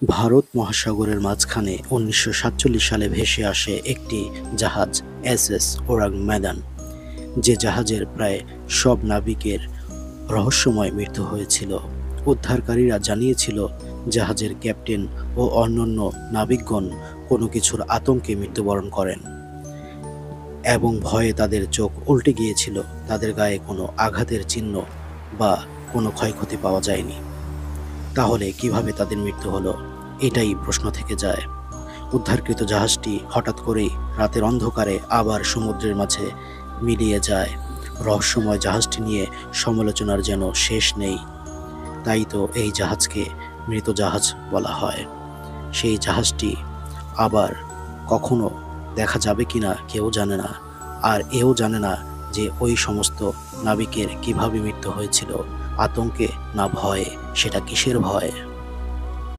ভারত মহাসাগরের মাঝখানে ১৯৪৭ সালে ভেসে আসে একটি জাহাজ এসএস ওরাং মেদান, যে জাহাজের প্রায় সব নাবিকের রহস্যময় মৃত্যু হয়েছিল। উদ্ধারকারীরা জানিয়েছিল জাহাজের ক্যাপ্টেন ও অন্যান্য নাবিকগণ কোনো কিছুর আতঙ্কে মৃত্যুবরণ করেন এবং ভয়ে তাদের চোখ উল্টে গিয়েছিল। তাদের গায়ে কোনো আঘাতের চিহ্ন বা কোনো ক্ষয়ক্ষতি পাওয়া যায়নি। তাহলে কিভাবে তাদের মৃত্যু হলো, এটাই প্রশ্ন থেকে যায়। উদ্ধারকৃত জাহাজটি হঠাৎ করেই রাতের অন্ধকারে আবার সমুদ্রের মাঝে মিলিয়ে যায়। রহস্যময় জাহাজটি নিয়ে সমালোচনার যেন শেষ নেই। তাই তো এই জাহাজকে মৃত জাহাজ বলা হয়। সেই জাহাজটি আবার কখনো দেখা যাবে কিনা কেউ জানে না। আর এও জানে না যে ওই সমস্ত নাবিকের কিভাবে মৃত্যু হয়েছিল, আতঙ্কে না ভয়ে, সেটা কিসের ভয়।